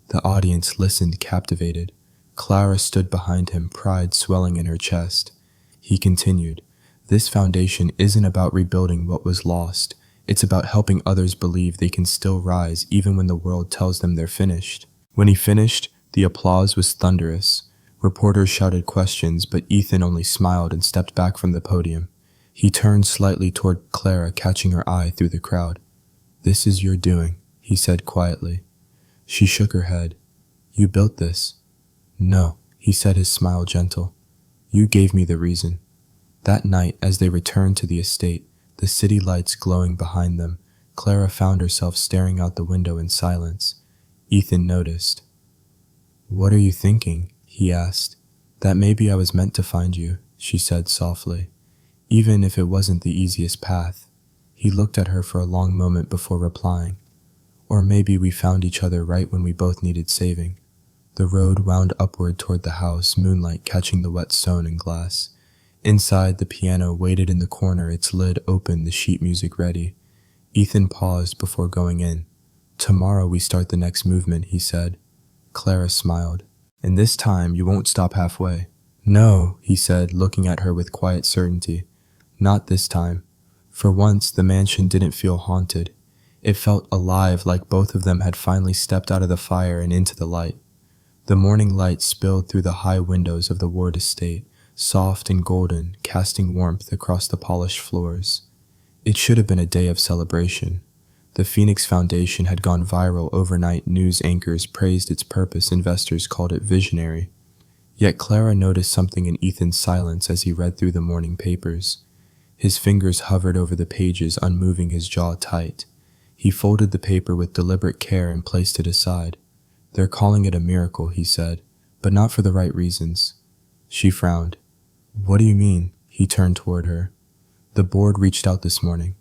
The audience listened, captivated. Clara stood behind him, pride swelling in her chest. He continued, "This foundation isn't about rebuilding what was lost. It's about helping others believe they can still rise even when the world tells them they're finished." When he finished, the applause was thunderous. Reporters shouted questions, but Ethan only smiled and stepped back from the podium. He turned slightly toward Clara, catching her eye through the crowd. "This is your doing," he said quietly. She shook her head. "You built this." "No," he said, his smile gentle. "You gave me the reason." That night, as they returned to the estate, the city lights glowing behind them, Clara found herself staring out the window in silence. Ethan noticed. "What are you thinking?" he asked. "That maybe I was meant to find you," she said softly. "Even if it wasn't the easiest path." He looked at her for a long moment before replying. "Or maybe we found each other right when we both needed saving." The road wound upward toward the house, moonlight catching the wet stone and glass. Inside, the piano waited in the corner, its lid open, the sheet music ready. Ethan paused before going in. "Tomorrow we start the next movement," he said. Clara smiled. "And this time you won't stop halfway." "No," he said, looking at her with quiet certainty. "Not this time." For once, the mansion didn't feel haunted. It felt alive, like both of them had finally stepped out of the fire and into the light. The morning light spilled through the high windows of the Ward estate, soft and golden, casting warmth across the polished floors. It should have been a day of celebration. The Phoenix Foundation had gone viral overnight. News anchors praised its purpose. Investors called it visionary. Yet Clara noticed something in Ethan's silence as he read through the morning papers. His fingers hovered over the pages, unmoving, his jaw tight. He folded the paper with deliberate care and placed it aside. "They're calling it a miracle," he said, "but not for the right reasons." She frowned. "What do you mean?" He turned toward her. "The board reached out this morning.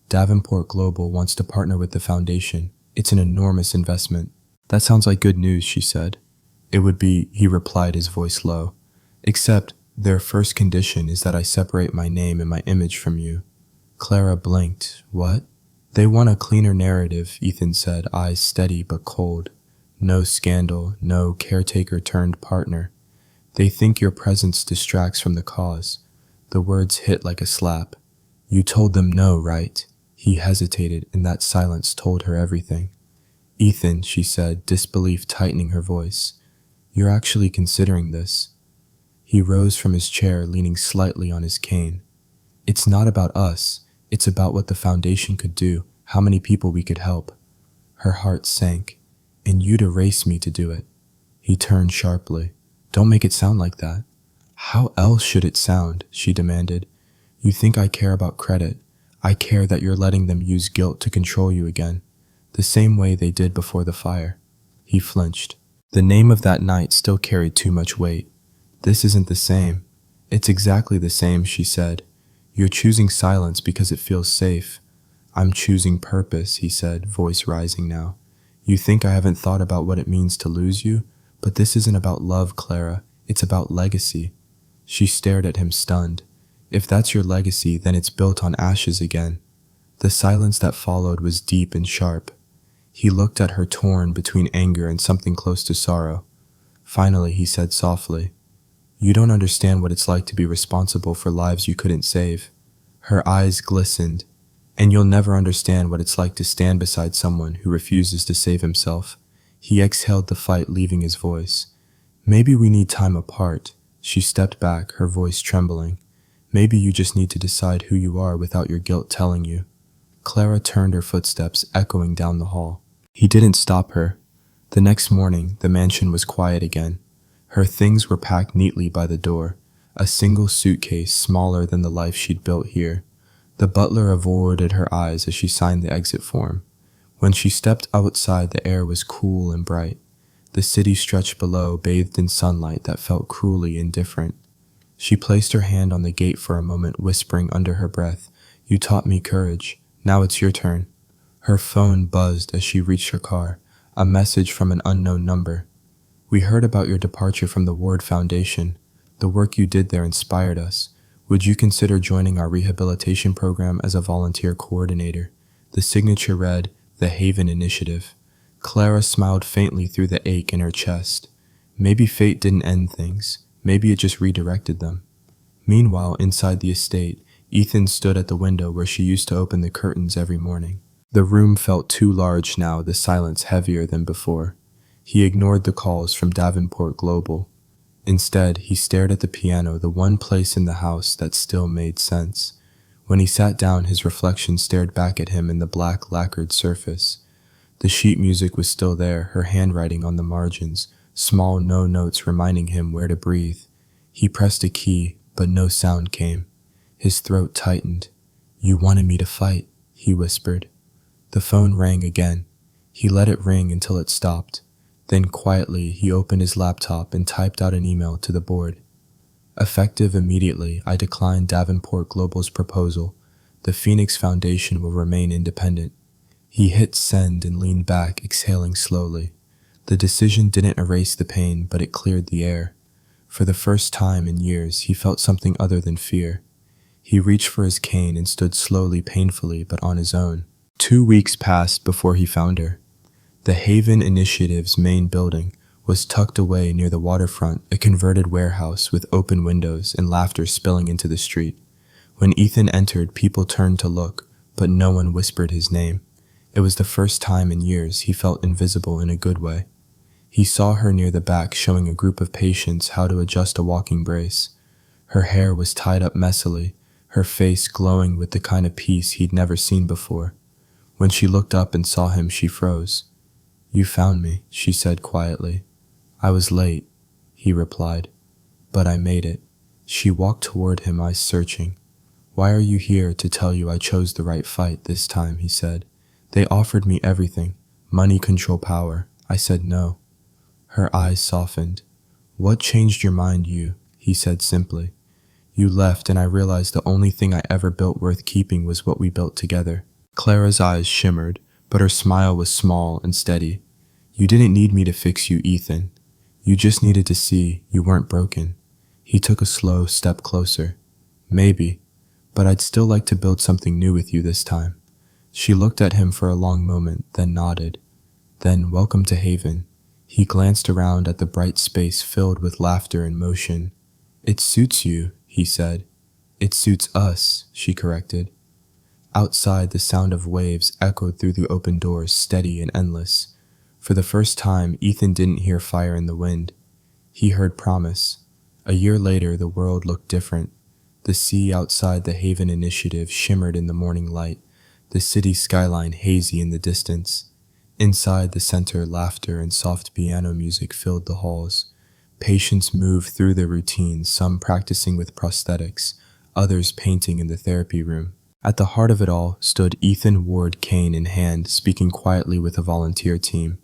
Davenport Global wants to partner with the foundation. It's an enormous investment." "That sounds like good news," she said. "It would be," he replied, his voice low. "Except their first condition is that I separate my name and my image from you." Clara blinked. "What?" "They want a cleaner narrative," Ethan said, eyes steady but cold. "No scandal, no caretaker-turned-partner. They think your presence distracts from the cause." The words hit like a slap. "You told them no, right?" He hesitated, and that silence told her everything. "Ethan," she said, disbelief tightening her voice, "you're actually considering this." He rose from his chair, leaning slightly on his cane. "It's not about us. It's about what the foundation could do, how many people we could help." Her heart sank. "And you'd erase me to do it." He turned sharply. "Don't make it sound like that." "How else should it sound?" she demanded. "You think I care about credit. I care that you're letting them use guilt to control you again, the same way they did before the fire." He flinched. The name of that night still carried too much weight. "This isn't the same." "It's exactly the same," she said. "You're choosing silence because it feels safe." "I'm choosing purpose," he said, voice rising now. "You think I haven't thought about what it means to lose you? But this isn't about love, Clara. It's about legacy." She stared at him, stunned. "If that's your legacy, then it's built on ashes again." The silence that followed was deep and sharp. He looked at her, torn between anger and something close to sorrow. Finally, he said softly, "You don't understand what it's like to be responsible for lives you couldn't save." Her eyes glistened. "And you'll never understand what it's like to stand beside someone who refuses to save himself." He exhaled the fight, leaving his voice. "Maybe we need time apart. She stepped back, her voice trembling. Maybe you just need to decide who you are without your guilt telling you. Clara turned, her footsteps echoing down the hall. He didn't stop her. The next morning, the mansion was quiet again. Her things were packed neatly by the door, a single suitcase smaller than the life she'd built here. The butler avoided her eyes as she signed the exit form. When she stepped outside, the air was cool and bright. The city stretched below, bathed in sunlight that felt cruelly indifferent. She placed her hand on the gate for a moment, whispering under her breath, "You taught me courage. Now it's your turn." Her phone buzzed as she reached her car, a message from an unknown number. "We heard about your departure from the Ward Foundation. The work you did there inspired us. Would you consider joining our rehabilitation program as a volunteer coordinator?" The signature read, "The Haven Initiative." Clara smiled faintly through the ache in her chest. Maybe fate didn't end things. Maybe it just redirected them. Meanwhile, inside the estate, Ethan stood at the window where she used to open the curtains every morning. The room felt too large now, the silence heavier than before. He ignored the calls from Davenport Global. Instead, he stared at the piano, the one place in the house that still made sense. When he sat down, his reflection stared back at him in the black lacquered surface. The sheet music was still there, her handwriting on the margins, small no notes reminding him where to breathe. He pressed a key, but no sound came. His throat tightened. "You wanted me to fight," he whispered. The phone rang again. He let it ring until it stopped. Then quietly, he opened his laptop and typed out an email to the board. "Effective immediately, I decline Davenport Global's proposal. The Phoenix Foundation will remain independent." He hit send and leaned back, exhaling slowly. The decision didn't erase the pain, but it cleared the air. For the first time in years, he felt something other than fear. He reached for his cane and stood slowly, painfully, but on his own. 2 weeks passed before he found her. The Haven Initiative's main building was tucked away near the waterfront, a converted warehouse with open windows and laughter spilling into the street. When Ethan entered, people turned to look, but no one whispered his name. It was the first time in years he felt invisible in a good way. He saw her near the back, showing a group of patients how to adjust a walking brace. Her hair was tied up messily, her face glowing with the kind of peace he'd never seen before. When she looked up and saw him, she froze. "You found me," she said quietly. "I was late," he replied, "but I made it." She walked toward him, eyes searching. "Why are you here? To tell you I chose the right fight this time," he said. "They offered me everything, money, control, power. I said no." Her eyes softened. "What changed your mind, you?" he said simply. "You left, and I realized the only thing I ever built worth keeping was what we built together." Clara's eyes shimmered, but her smile was small and steady. "You didn't need me to fix you, Ethan. You just needed to see you weren't broken." He took a slow step closer. "Maybe, but I'd still like to build something new with you this time." She looked at him for a long moment, then nodded. "Then welcome to Haven." He glanced around at the bright space filled with laughter and motion. "It suits you," he said. "It suits us," she corrected. Outside, the sound of waves echoed through the open doors, steady and endless. For the first time, Ethan didn't hear fire in the wind. He heard promise. A year later, the world looked different. The sea outside the Haven Initiative shimmered in the morning light, the city skyline hazy in the distance. Inside the center, laughter and soft piano music filled the halls. Patients moved through their routines, some practicing with prosthetics, others painting in the therapy room. At the heart of it all stood Ethan Ward, cane in hand, speaking quietly with a volunteer team.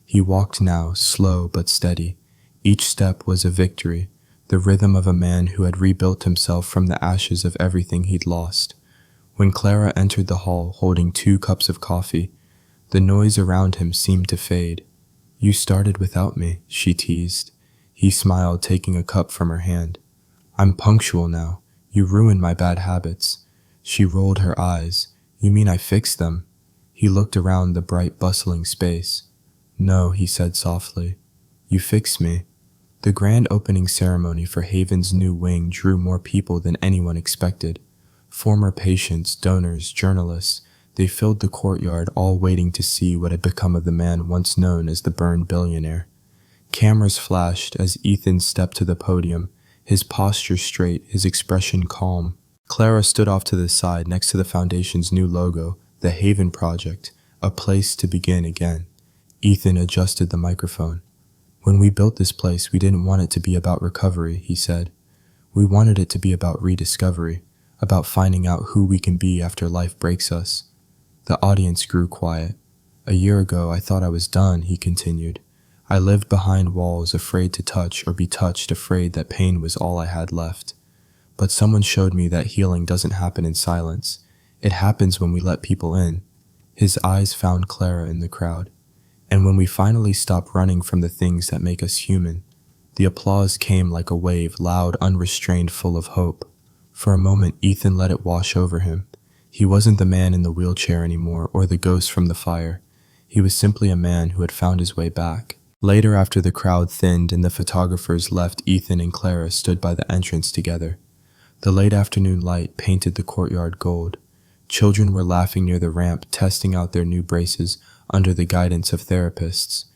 He walked now, slow but steady. Each step was a victory, the rhythm of a man who had rebuilt himself from the ashes of everything he'd lost. When Clara entered the hall holding 2 cups of coffee, the noise around him seemed to fade. "You started without me," she teased. He smiled, taking a cup from her hand. "I'm punctual now. You ruined my bad habits." She rolled her eyes. "You mean I fixed them?" He looked around the bright, bustling space. "No," he said softly. "You fixed me." The grand opening ceremony for Haven's new wing drew more people than anyone expected. Former patients, donors, journalists, they filled the courtyard, all waiting to see what had become of the man once known as the burned billionaire. Cameras flashed as Ethan stepped to the podium, his posture straight, his expression calm. Clara stood off to the side next to the foundation's new logo, the Haven Project, a place to begin again. Ethan adjusted the microphone. When we built this place, we didn't want it to be about recovery, he said. We wanted it to be about rediscovery, about finding out who we can be after life breaks us. The audience grew quiet. A year ago, I thought I was done, he continued. I lived behind walls, afraid to touch or be touched, afraid that pain was all I had left. But someone showed me that healing doesn't happen in silence. It happens when we let people in. His eyes found Clara in the crowd. And when we finally stop running from the things that make us human, the applause came like a wave, loud, unrestrained, full of hope. For a moment, Ethan let it wash over him. He wasn't the man in the wheelchair anymore, or the ghost from the fire. He was simply a man who had found his way back. Later, after the crowd thinned and the photographers left, Ethan and Clara stood by the entrance together. The late afternoon light painted the courtyard gold. Children were laughing near the ramp, testing out their new braces under the guidance of therapists.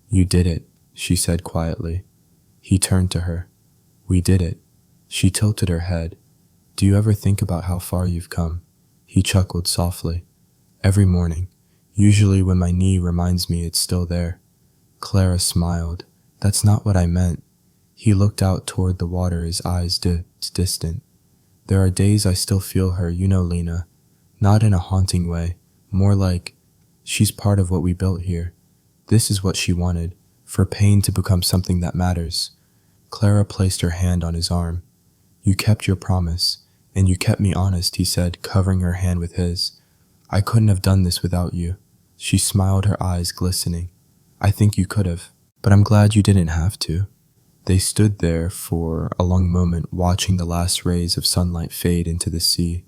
You did it, she said quietly. He turned to her. We did it. She tilted her head. Do you ever think about how far you've come? He chuckled softly. Every morning, usually when my knee reminds me it's still there. Clara smiled. That's not what I meant. He looked out toward the water, his eyes distant. There are days I still feel her, you know, Lena. Not in a haunting way, more like, she's part of what we built here. This is what she wanted, for pain to become something that matters. Clara placed her hand on his arm. You kept your promise, and you kept me honest, he said, covering her hand with his. I couldn't have done this without you. She smiled, her eyes glistening. I think you could have, but I'm glad you didn't have to. They stood there for a long moment, watching the last rays of sunlight fade into the sea.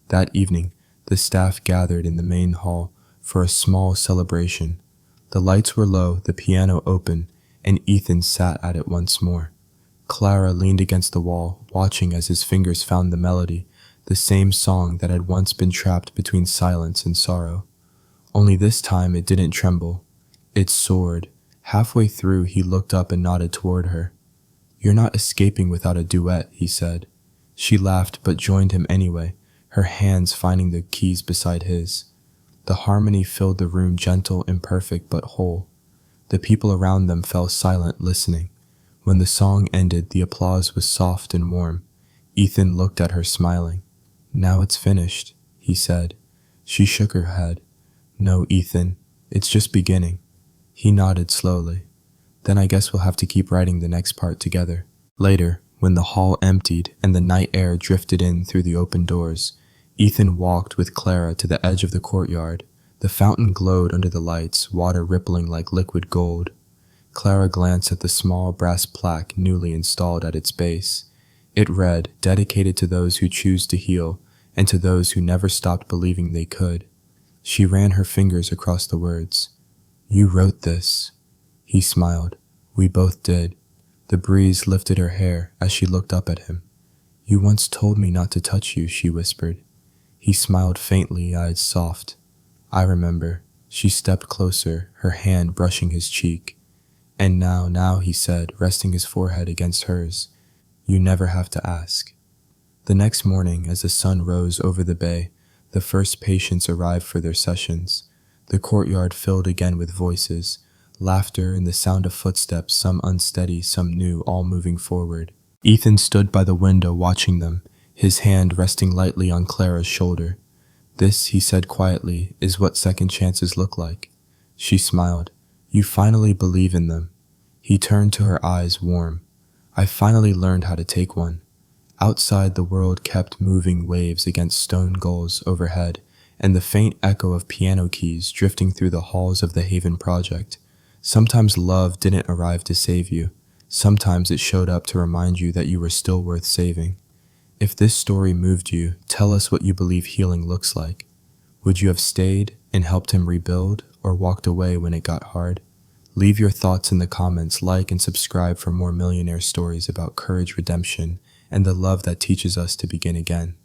That evening, the staff gathered in the main hall for a small celebration. The lights were low, the piano open, and Ethan sat at it once more. Clara leaned against the wall, watching as his fingers found the melody, the same song that had once been trapped between silence and sorrow. Only this time it didn't tremble. It soared. Halfway through, he looked up and nodded toward her. You're not escaping without a duet, he said. She laughed but joined him anyway, her hands finding the keys beside his. The harmony filled the room, gentle, imperfect, but whole. The people around them fell silent, listening. When the song ended, the applause was soft and warm. Ethan looked at her, smiling. Now it's finished, he said. She shook her head. No, Ethan, it's just beginning. He nodded slowly. Then I guess we'll have to keep writing the next part together. Later, when the hall emptied and the night air drifted in through the open doors, Ethan walked with Clara to the edge of the courtyard. The fountain glowed under the lights, water rippling like liquid gold. Clara glanced at the small brass plaque newly installed at its base. It read, dedicated to those who choose to heal and to those who never stopped believing they could. She ran her fingers across the words. You wrote this. He smiled. We both did. The breeze lifted her hair as she looked up at him. You once told me not to touch you, she whispered. He smiled faintly, eyes soft. I remember. She stepped closer, her hand brushing his cheek. And now, he said, resting his forehead against hers. You never have to ask. The next morning, as the sun rose over the bay, the first patients arrived for their sessions. The courtyard filled again with voices, laughter and the sound of footsteps, some unsteady, some new, all moving forward. Ethan stood by the window watching them, his hand resting lightly on Clara's shoulder. This, he said quietly, is what second chances look like. She smiled. You finally believe in them. He turned to her, eyes warm. I finally learned how to take one. Outside, the world kept moving, waves against stone gulls overhead, and the faint echo of piano keys drifting through the halls of the Haven Project. Sometimes love didn't arrive to save you. Sometimes it showed up to remind you that you were still worth saving. If this story moved you, tell us what you believe healing looks like. Would you have stayed and helped him rebuild, or walked away when it got hard? Leave your thoughts in the comments, like and subscribe for more millionaire stories about courage, redemption, and the love that teaches us to begin again.